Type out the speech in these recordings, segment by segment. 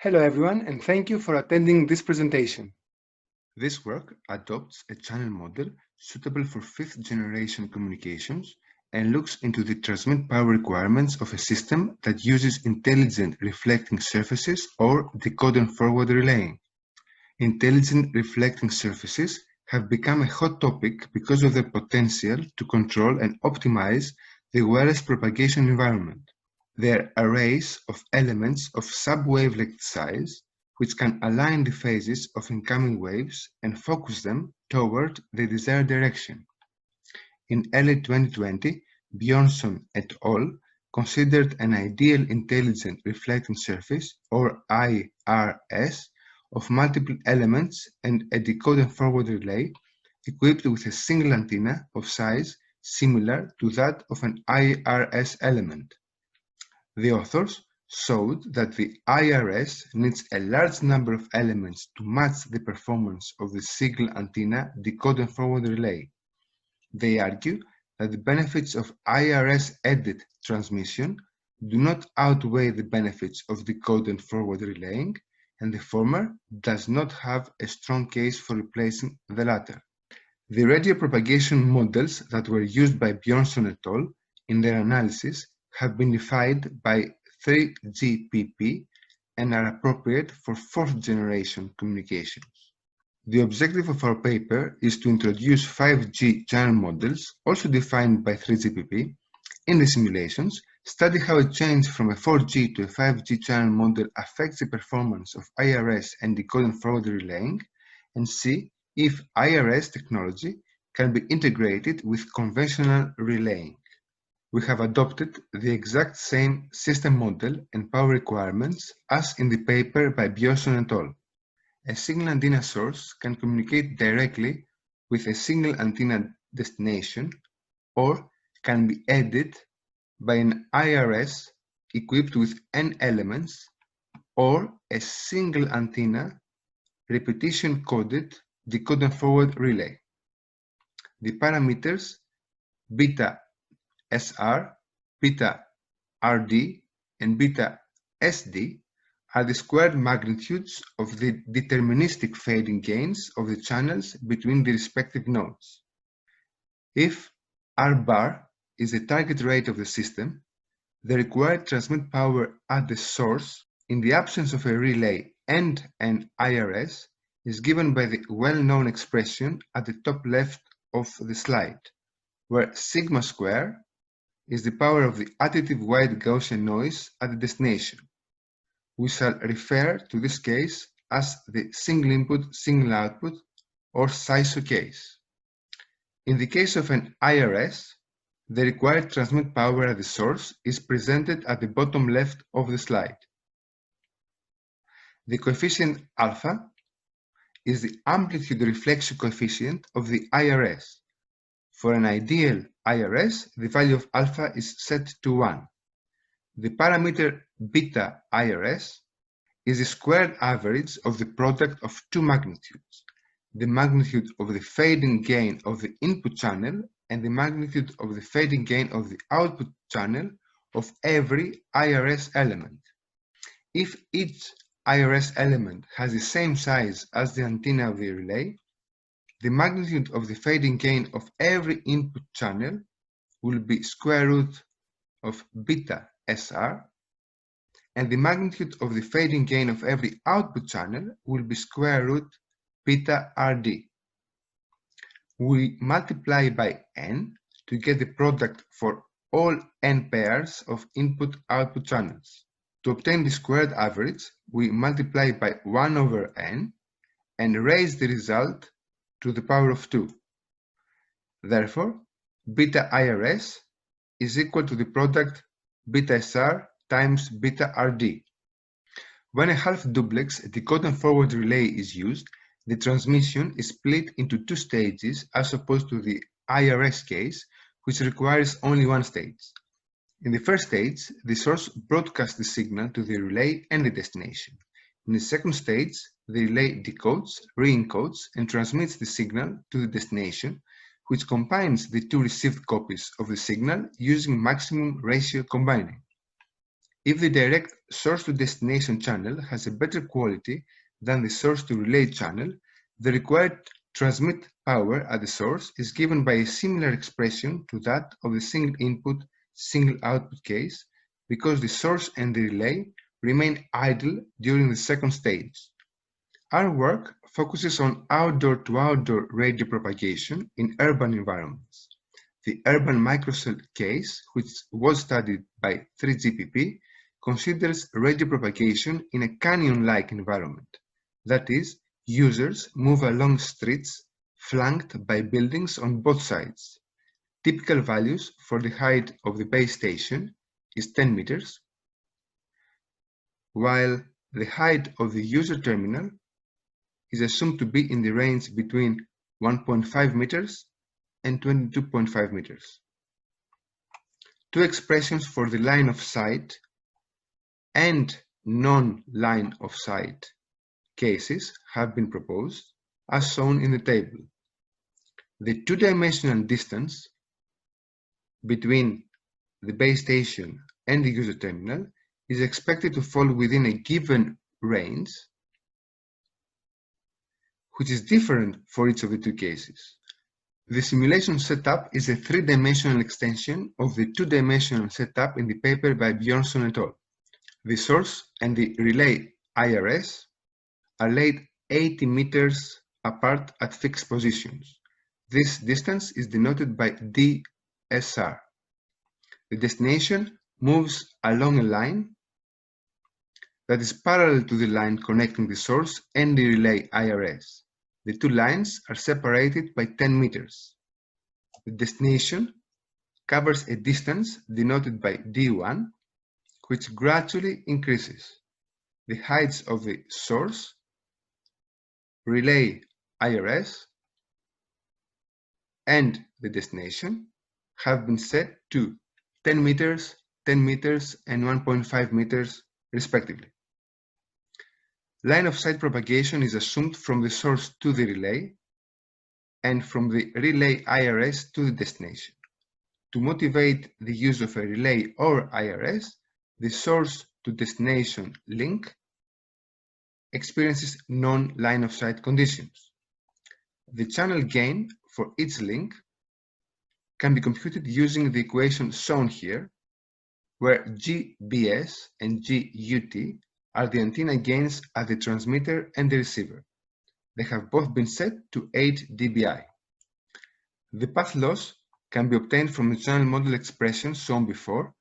Hello everyone, and thank you for attending this presentation. This work adopts a channel model suitable for fifth-generation communications and looks into the transmit power requirements of a system that uses intelligent reflecting surfaces or decode and forward relaying. Intelligent reflecting surfaces have become a hot topic because of their potential to control and optimize the wireless propagation environment. They are arrays of elements of sub-wavelength size which can align the phases of incoming waves and focus them toward the desired direction. In early 2020, Bjornsson et al. Considered an ideal intelligent reflecting surface, or IRS, of multiple elements and a decode and forward relay equipped with a single antenna of size similar to that of an IRS element. The authors showed that the IRS needs a large number of elements to match the performance of the single antenna decode and forward relay. They argue that the benefits of IRS-aided transmission do not outweigh the benefits of decode and forward relaying, and the former does not have a strong case for replacing the latter. The radio propagation models that were used by Bjornsson et al. In their analysis have been defined by 3GPP and are appropriate for fourth-generation communications. The objective of our paper is to introduce 5G channel models, also defined by 3GPP, in the simulations, study how a change from a 4G to a 5G channel model affects the performance of IRS and decode and forward relaying, and see if IRS technology can be integrated with conventional relaying. We have adopted the exact same system model and power requirements as in the paper by Bjornsson et al. A single antenna source can communicate directly with a single antenna destination or can be aided by an IRS equipped with N elements or a single antenna repetition-coded decode and forward relay. The parameters beta SR, beta RD, and beta SD are the squared magnitudes of the deterministic fading gains of the channels between the respective nodes. If R bar is the target rate of the system, the required transmit power at the source in the absence of a relay and an IRS is given by the well-known expression at the top left of the slide, where sigma square is the power of the additive white Gaussian noise at the destination. We shall refer to this case as the single input, single output, or SISO case. In the case of an IRS, the required transmit power at the source is presented at the bottom left of the slide. The coefficient alpha is the amplitude reflection coefficient of the IRS. For an ideal IRS, the value of alpha is set to 1. The parameter beta IRS is the squared average of the product of two magnitudes, the magnitude of the fading gain of the input channel and the magnitude of the fading gain of the output channel of every IRS element. If each IRS element has the same size as the antenna of the relay, the magnitude of the fading gain of every input channel will be square root of beta SR, and the magnitude of the fading gain of every output channel will be square root beta RD. We multiply by n to get the product for all n pairs of input-output channels. To obtain the squared average, we multiply by 1 over n and raise the result to the power of 2. Therefore, beta IRS is equal to the product beta SR times beta RD. When a half duplex decode and forward relay is used, the transmission is split into two stages as opposed to the IRS case, which requires only one stage. In the first stage, the source broadcasts the signal to the relay and the destination. In the second stage, the relay decodes, re-encodes, and transmits the signal to the destination, which combines the two received copies of the signal using maximum ratio combining. If the direct source-to-destination channel has a better quality than the source-to-relay channel, the required transmit power at the source is given by a similar expression to that of the single input, single output case, because the source and the relay remain idle during the second stage. Our work focuses on outdoor-to-outdoor radio propagation in urban environments. The urban microcell case, which was studied by 3GPP, considers radio propagation in a canyon-like environment. That is, users move along streets flanked by buildings on both sides. Typical values for the height of the base station is 10 meters, while the height of the user terminal is assumed to be in the range between 1.5 meters and 22.5 meters. Two expressions for the line of sight and non-line of sight cases have been proposed, as shown in the table. The two-dimensional distance between the base station and the user terminal is expected to fall within a given range, which is different for each of the two cases. The simulation setup is a three-dimensional extension of the two-dimensional setup in the paper by Bjornsson et al. The source and the relay IRS are laid 80 meters apart at fixed positions. This distance is denoted by DSR. The destination moves along a line that is parallel to the line connecting the source and the relay IRS. The two lines are separated by 10 meters. The destination covers a distance denoted by D1, which gradually increases. The heights of the source, relay IRS, and the destination have been set to 10 meters, 10 meters, and 1.5 meters, respectively. Line of sight propagation is assumed from the source to the relay and from the relay IRS to the destination. To motivate the use of a relay or IRS, the source to destination link experiences non-line of sight conditions. The channel gain for each link can be computed using the equation shown here, where GBS and GUT are the antenna gains at the transmitter and the receiver. They have both been set to 8 dBi. The path loss can be obtained from the channel model expression shown before,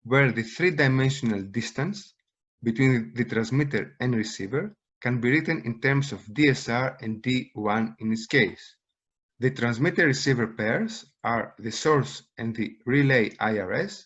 where the three-dimensional distance between the transmitter and receiver can be written in terms of DSR and D1 in this case. The transmitter-receiver pairs are the source and the relay IRS,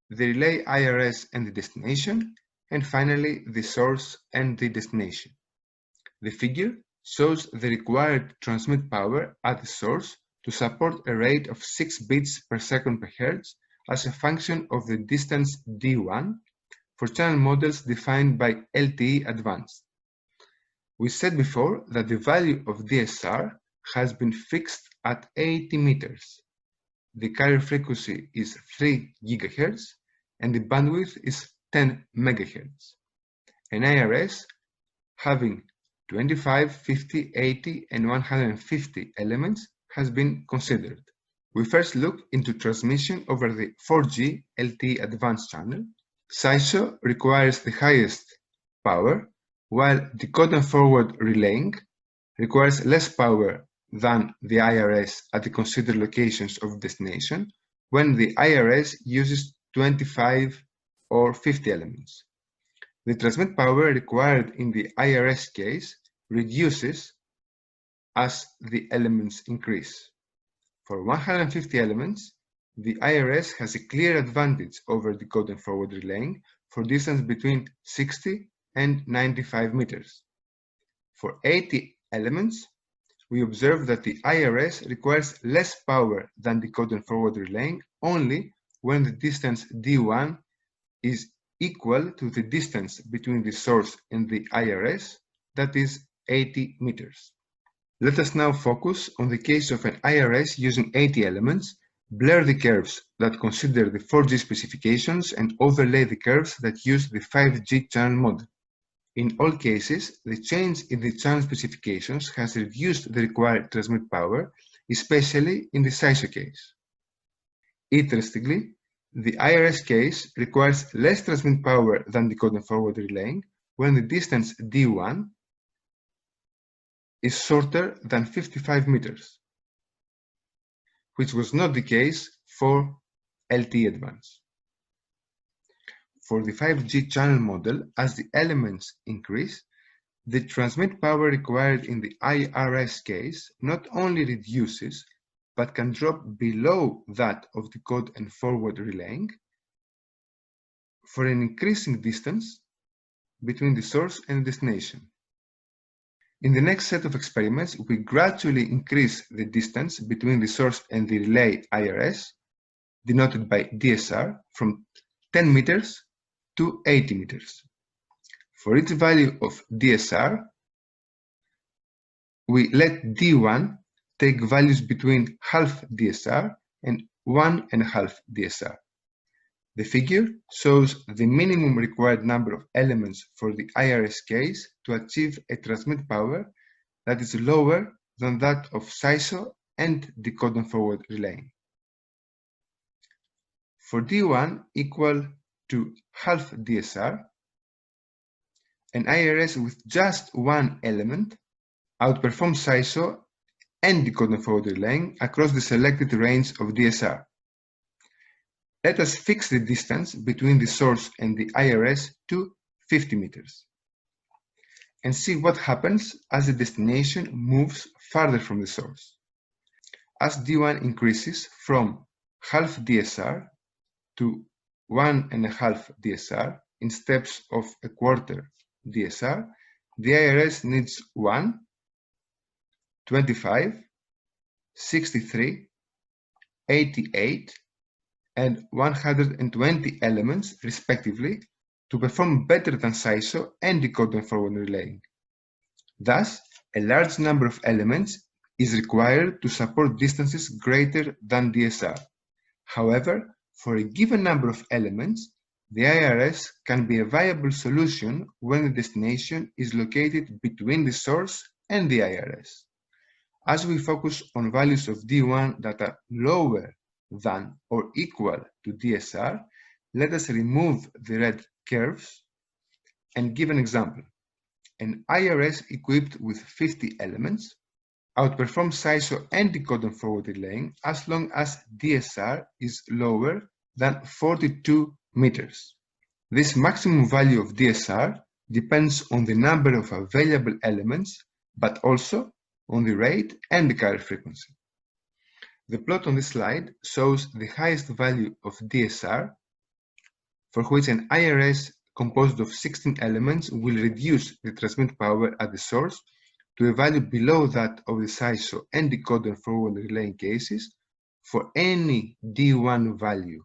the relay IRS and the destination, and finally the source and the destination. The figure shows the required transmit power at the source to support a rate of 6 bits per second per hertz as a function of the distance D1 for channel models defined by LTE Advanced. We said before that the value of DSR has been fixed at 80 meters. The carrier frequency is 3 GHz and the bandwidth is 10 MHz. An IRS having 25, 50, 80, and 150 elements has been considered. We first look into transmission over the 4G LTE Advanced channel. SISO requires the highest power, while decode and forward relaying requires less power than the IRS at the considered locations of destination, when the IRS uses 25 or 50 elements. The transmit power required in the IRS case reduces as the elements increase. For 150 elements, the IRS has a clear advantage over decode and forward relaying for distance between 60 and 95 meters. For 80 elements, we observe that the IRS requires less power than decode and forward relaying only when the distance D1 is equal to the distance between the source and the IRS, that is 80 meters. Let us now focus on the case of an IRS using 80 elements blur the curves that consider the 4G specifications and overlay the curves that use the 5G channel model. In all cases, the change in the channel specifications has reduced the required transmit power, especially in the SISO case. Interestingly, the IRS case requires less transmit power than decode and forward relaying when the distance D1 is shorter than 55 meters, which was not the case for LTE Advanced. For the 5G channel model, as the elements increase, the transmit power required in the IRS case not only reduces, but can drop below that of decode and forward relaying for an increasing distance between the source and the destination. In the next set of experiments, we gradually increase the distance between the source and the relay IRS, denoted by DSR, from 10 meters to 80 meters. For each value of DSR, we let D1 take values between half DSR and 1.5 DSR. The figure shows the minimum required number of elements for the IRS case to achieve a transmit power that is lower than that of SISO and decode and forward relaying. For D1 equal to half DSR, an IRS with just one element outperforms SISO and decode and forward relaying across the selected range of DSR. Let us fix the distance between the source and the IRS to 50 meters and see what happens as the destination moves farther from the source. As D1 increases from half DSR to 1.5 DSR in steps of a quarter DSR, the IRS needs 1, 25, 63, 88, and 120 elements, respectively, to perform better than SISO and decode and forward relaying. Thus, a large number of elements is required to support distances greater than DSR. However, for a given number of elements, the IRS can be a viable solution when the destination is located between the source and the IRS. As we focus on values of D1 that are lower than or equal to DSR, let us remove the red curves and give an example. An IRS equipped with 50 elements outperforms SISO and decode and forward relaying as long as DSR is lower than 42 meters. This maximum value of DSR depends on the number of available elements, but also on the rate and the carrier frequency. The plot on this slide shows the highest value of DSR, for which an IRS composed of 16 elements will reduce the transmit power at the source to a value below that of the SISO and decode and forward relaying cases for any D1 value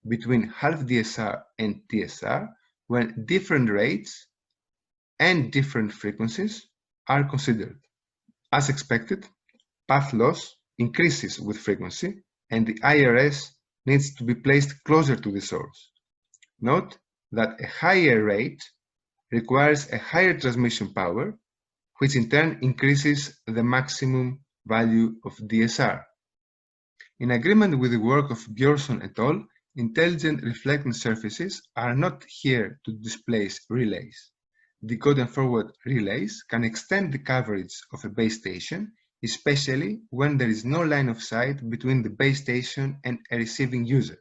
between half DSR and DSR when different rates and different frequencies are considered. As expected, path loss increases with frequency, and the IRS needs to be placed closer to the source. Note that a higher rate requires a higher transmission power, which in turn increases the maximum value of DSR. In agreement with the work of Bjornsson et al., intelligent reflecting surfaces are not here to displace relays. Decode and forward relays can extend the coverage of a base station, especially when there is no line of sight between the base station and a receiving user.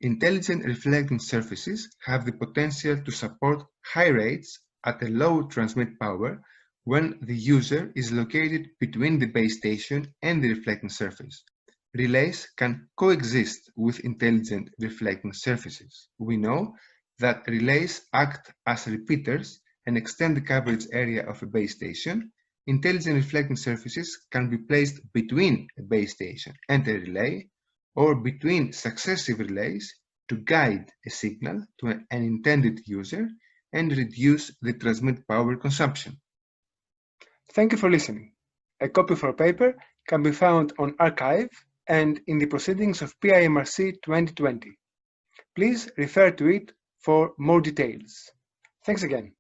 Intelligent reflecting surfaces have the potential to support high rates at a low transmit power when the user is located between the base station and the reflecting surface. Relays can coexist with intelligent reflecting surfaces. We know that relays act as repeaters and extend the coverage area of a base station. Intelligent reflecting surfaces can be placed between a base station and a relay, or between successive relays to guide a signal to an intended user and reduce the transmit power consumption. Thank you for listening. A copy of our paper can be found on arXiv and in the proceedings of PIMRC 2020. Please refer to it for more details. Thanks again.